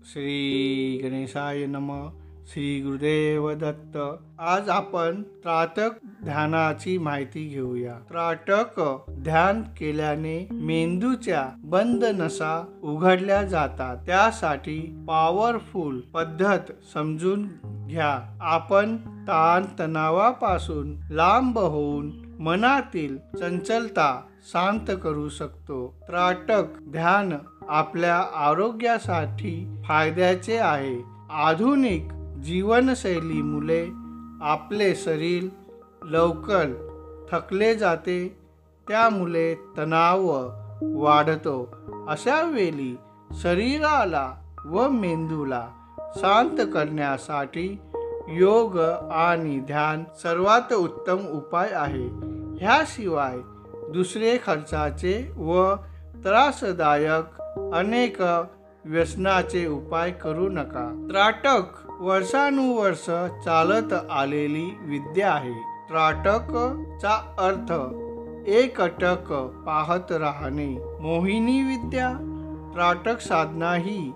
श्री गणेशाय नमः. श्री गुरुदेव दत्त. आज आपण त्राटक ध्यानाची माहिती घेऊया. त्राटक ध्यान केल्याने मेंदूच्या बंद नसा उघडल्या जातात. त्यासाठी पॉवरफुल पद्धत समजून घ्या. आपण ताण तणावापासून लांब होऊन मनातील चंचलता शांत करू शकतो. त्राटक ध्यान आपल्या आरोग्यासाठी फायद्याचे आहे. आधुनिक जीवनशैलीमुळे आपले शरीर लवकर थकले जाते, त्यामुळे तणाव वाढतो. अशा वेळी शरीराला व मेंदूला शांत करण्यासाठी योग आणि ध्यान सर्वात उत्तम उपाय आहे. ह्याशिवाय दुसरे खर्चाचे व त्रासदायक अनेक व्यसनाचे उपाय करू नका. त्राटक वर्षानुवर्ष चालत आलेली विद्या आहे. त्राटक चा अर्थ एकटक पाहत राहणे. मोहिनी विद्या. त्राटक साधना ही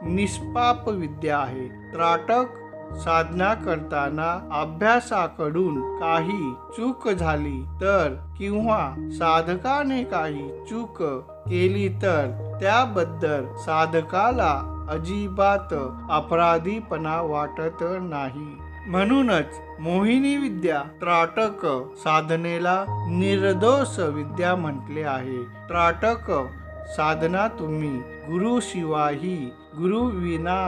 निष्पाप विद्या आहे. त्राटक साधना करताना अभ्यासाकडून काही चूक झाली तर किंवा साधकाने काही चूक केली तर त्याबद्दल साधकाला अजिबात अपराधीपणा वाटत नाही. म्हणूनच मोहिनी विद्या त्राटक साधनेला निर्दोष विद्या म्हटले आहे. त्राटक साधना तुम्ही गुरुशिवायही गुरुविना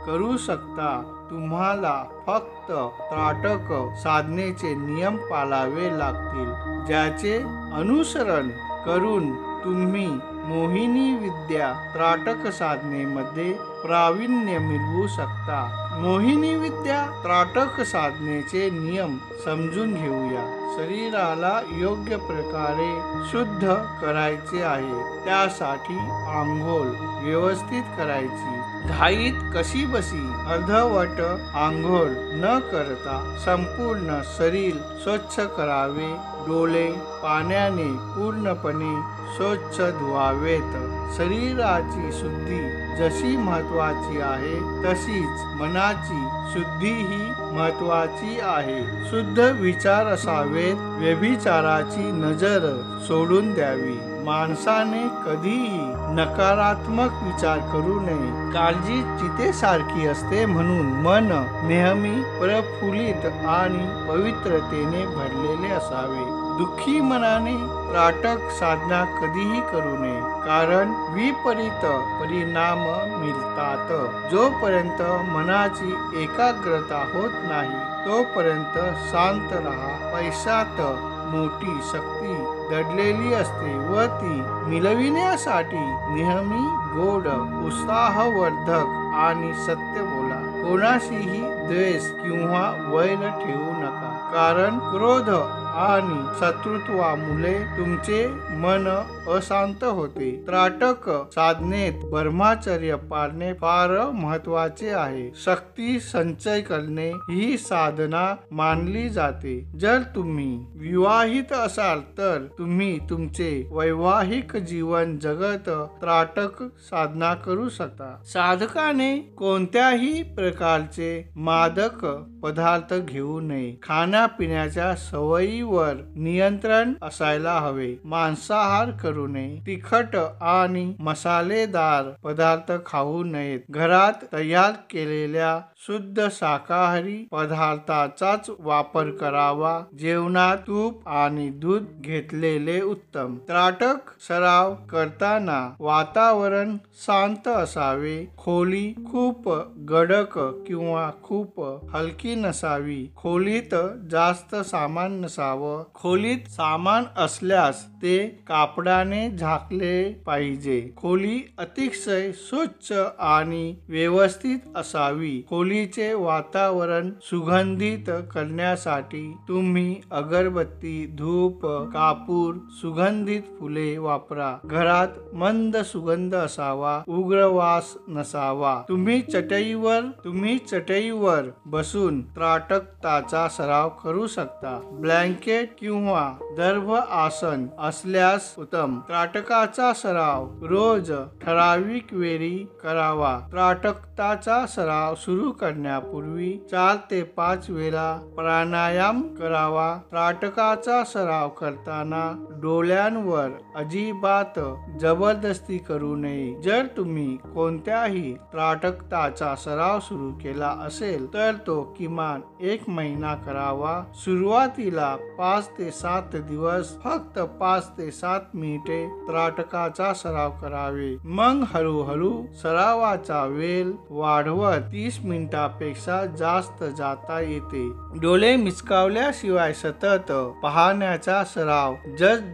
करू शकता. तुम्हाला फक्त त्राटक साधनेचे नियम पाळावे लागतील, ज्याचे अनुसरण करून तुम्ही मोहिनी विद्या त्राटक साधनेमध्ये प्रावीण्य मिळवू शकता. मोहिनी विद्या त्राटक साधनेचे नियम समजून घेऊया. शरीराला योग्य प्रकारे शुद्ध करायचे आहे. त्यासाठी आंघोळ व्यवस्थित करायची. घाईत कशी बसी अर्धवट आंघोळ न करता संपूर्ण शरीर स्वच्छ करावे. डोळे पाण्याने पूर्णपणे स्वच्छ धुवावेत. शरीराची शुद्धी जशी महत्वाची आहे तशीच मनाची शुद्धीही महत्वाची आहे. शुद्ध विचार असावेत. व्यभिचाराची नजर सोडून द्यावी. माणसाने कधीही नकारात्मक विचार करू नये. काळजी चितेसारखी असते, म्हणून मन नेहमी प्रफुल्लित आणि पवित्रतेने भरलेले असावे. दुःखी मनाने त्राटक साधना कधीही करू नये, कारण विपरीत परिणाम मिळतात. जोपर्यंत मनाची एकाग्रता होत नाही तोपर्यंत शांत राहा. पैशात मोठी शक्ती दडलेली असते व ती मिळविण्यासाठी नेहमी गोड, उत्साहवर्धक आणि सत्य बोला. कोणाशीही द्वेष किंवा वैर ठेवू नका, कारण क्रोध आणि शत्रुत्वामुळे तुमचे मन अशांत होते. त्राटक साधनेत ब्रह्मचर्य पाळणे फार महत्वाचे आहे. शक्ती संचय करणे ही साधना मानली जाते. जर तुम्ही विवाहित असाल तर तुम्ही तुमचे वैवाहिक जीवन जगत त्राटक साधना करू शकता. साधकाने कोणत्याही प्रकारचे मादक पदार्थ घेऊ नये. खाण्यापिण्याच्या सवयीवर नियंत्रण असायला हवे. मांसाहार करू नये. तिखट आणि मसालेदार पदार्थ खाऊ नयेत. घरात तयार केलेल्या शुद्ध शाकाहारी पदार्थाचाच वापर करावा. जेवणात तूप आणि दूध घेतलेले उत्तम. त्राटक सराव करताना वातावरण शांत असावे. खोली खूप गडक किंवा खूप हलकी नसावी. खोलीत जास्त सामान नसावं. खोलीत सामान असल्यास ते कापडाने झाकले पाहिजे. खोली अतिशय स्वच्छ आणि व्यवस्थित असावी. खोलीचे वातावरण सुगंधित करण्यासाठी तुम्ही अगरबत्ती, धूप, कापूर, सुगंधित फुले वापरा. घरात मंद सुगंध असावा. उग्र वास नसावा. तुम्ही चटईवर बसून त्राटकताचा सराव करू शकता. ब्लँकेट ब्लँकेट किंवा दर्भ आसन असल्यास उत्तम. त्राटकाचा सराव रोज ठराविक वेळी करावा. त्राटकाचा सराव सुरू करण्यापूर्वी 4 ते 5 वेळा प्राणायाम करावा. त्राटकाचा सराव करताना डोळ्यांवर अजिबात जबरदस्ती करू नये. जर तुम्ही कोणत्याही त्राटकाचा सराव सुरू केला असेल तर तो किमान 1 महिना करावा. सुरुवातीला 5 ते 7 दिवस फक्त 5 ते 7 मिनिटे त्राटकाचा सराव करावे. मग हळूहळू सरावाचा वेळ वाढवत 30 मिनिटांपेक्षा जास्त जाता येते. डोळे मिचकावल्याशिवाय सतत पाहण्याचा सराव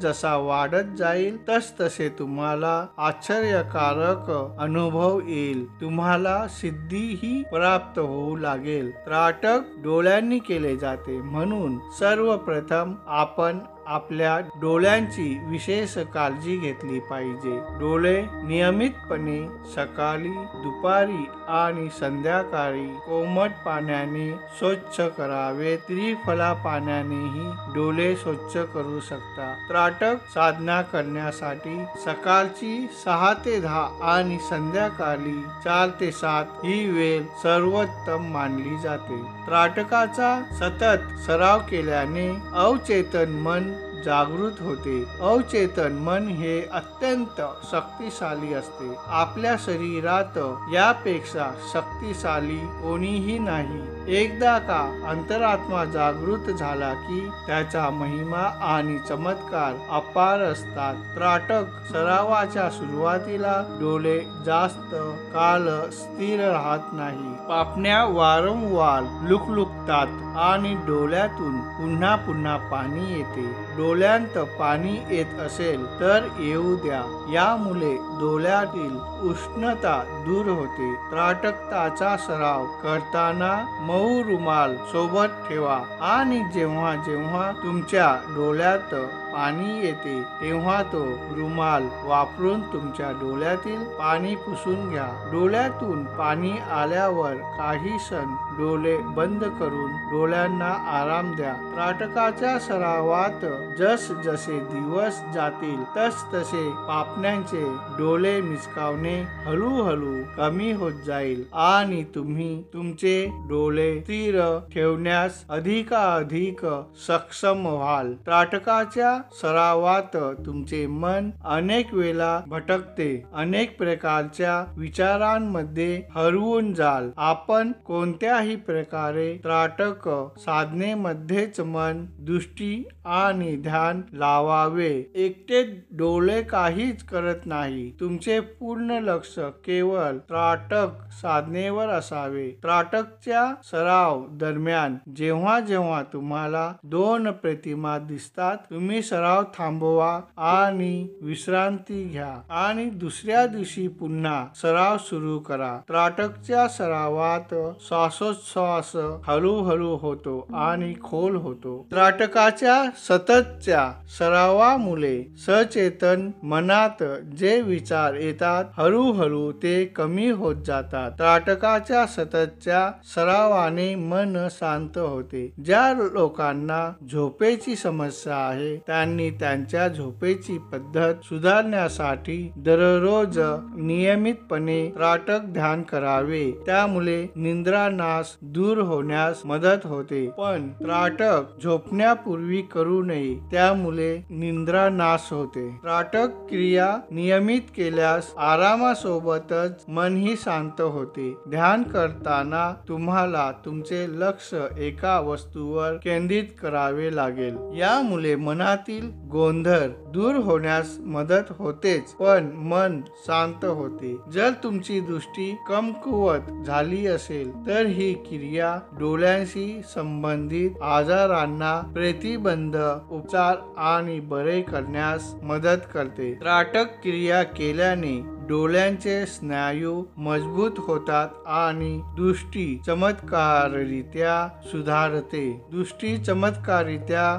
जसा वाढत जाईल तसे तुम्हाला आश्चर्यकारक अनुभव येईल. तुम्हाला सिद्धीही प्राप्त होऊ लागेल. त्राटक डोळ्यांनी केले जाते म्हणून सर्वप्रथम आपण आपल्या डोळ्यांची विशेष काळजी घेतली पाहिजे. डोळे नियमितपणे सकाळी, दुपारी आणि संध्याकाळी कोमट पाण्याने स्वच्छ करावे. त्रिफला पाण्यानेही डोळे स्वच्छ करू शकता. त्राटक साधना करण्यासाठी सकाळची 6 ते 10 आणि संध्याकाळी 4 ते 7 ही वेळ सर्वोत्तम मानली जाते. त्राटकाचा सतत सराव केल्याने अवचेतन मन जागृत होते. अवचेतन मन हे अत्यंत शक्तिशाली असते. आपल्या शरीरात यापेक्षा शक्तिशाली कोणीही नाही. एकदा का अंतरात्मा जागृत झाला की त्याचा महिमा आणि चमत्कार अपार असतात. त्राटक सरावाच्या सुरुवातीला डोळे जास्त काळ स्थिर राहत नाही. पापण्या वारंवार लुकलुकतात आणि डोळ्यातून पुन्हा पुन्हा पाणी येते. डोळ्यांत पाणी येत असेल तर येऊ द्या. यामुळे डोळ्यातील उष्णता दूर होते. त्राटकाचा सराव करताना मऊ रुमाल सोबत ठेवा आणि जेव्हा जेव्हा तुमच्या डोळ्यात पाणी येते तेव्हा तो रुमाल वापरून तुमच्या डोळ्यातील पाणी पुसून घ्या. डोळ्यातून पाणी आल्यावर काही क्षण डोळे बंद करून डोळ्यांना आराम द्या. त्राटकाच्या सरावात जसजसे दिवस जातील तसे पापण्यांचे डोळे मिचकावणे हळूहळू कमी होत जाईल आणि तुम्ही तुमचे डोळे स्थिर ठेवण्यास अधिकाधिक सक्षम व्हाल. त्राटकाच्या सरावात तुमचे मन अनेक वेळा भटकते. अनेक प्रकारच्या विचारांमध्ये हरवून जाल. आपण कोणत्याही प्रकारे त्राटक साधनेमध्येच मन, दृष्टी आणि ध्यान लावावे. एकटे डोळे काहीच करत नाही. तुमचे पूर्ण लक्ष केवळ त्राटक साधनेवर असावे. त्राटकच्या सराव दरम्यान जेव्हा जेव्हा तुम्हाला 2 प्रतिमा दिसतात तुम्ही सराव थांबवा आणि विश्रांती घ्या आणि दुसऱ्या दिवशी पुन्हा सराव सुरू करा. त्राटकच्या सरावात श्वासोच्छ्वास हळूहळू होतो आणि खोल होतो. त्राटकाच्या सततच्या सरावामुळे सचेतन मनात जे विचार येतात हळूहळू ते कमी होत जातात. त्राटकाच्या सततच्या सरावाने मन शांत होते. ज्या लोकांना झोपेची समस्या आहे त्यांनी त्यांच्या झोपेची पद्धत सुधारण्यासाठी दररोज नियमितपणे त्राटक ध्यान करावे. त्यामुळे निद्रानाश दूर होण्यास मदत होते. पण त्राटक झोपण्यापूर्वी करू नये. त्यामुळे निद्रानाश होते. त्राटक क्रिया नियमित केल्यास आरामासोबतच मनही शांत होते. ध्यान करताना तुम्हाला तुमचे लक्ष एका वस्तूवर केंद्रित करावे लागेल. यामुळे मनातील गोंधळ दूर होण्यास मदत होतेच पण मन शांत होते. जर तुमची दृष्टी कमकुवत झाली असेल तर ही क्रिया डोळ्यांशी संबंधित आजारांना प्रतिबंध, उपचार आणि बरे करण्यास मदत करते. त्राटक क्रिया केल्याने डोळ्यांचे स्नायू मजबूत होतात आणि दृष्टी चमत्कारित्या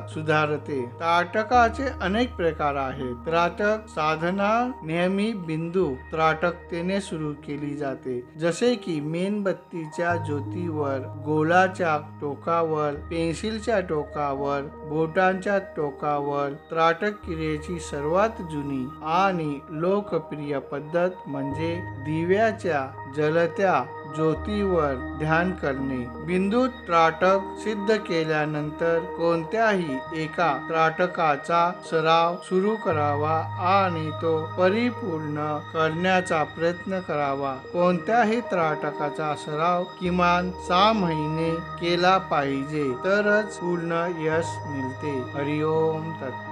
सुधारते। त्राटकाचे अनेक प्रकार आहेत। त्राटक साधना नेहमी बिंदू त्राटकतेने सुरू केली जाते, जसे की मेणबत्तीच्या ज्योतीवर, गोलाच्या टोकावर, पेन्सिलच्या टोकावर, बोटांच्या टोकावर। त्राटक क्रियेची सर्वात जुनी आणि लोकप्रिय पद्धत म्हणजे दिव्याच्या जलत्या ज्योतीवर ध्यान करणे। बिंदू त्राटक सिद्ध केल्यानंतर कोणत्याही एका त्राटकाचा सराव सुरू करावा आणि तो परिपूर्ण करण्याचा प्रयत्न करावा। कोणत्याही त्राटकाचा सराव किमान 6 महिने केला पाहिजे, तरच पूर्ण यश मिळते। हरिओम तत्सत।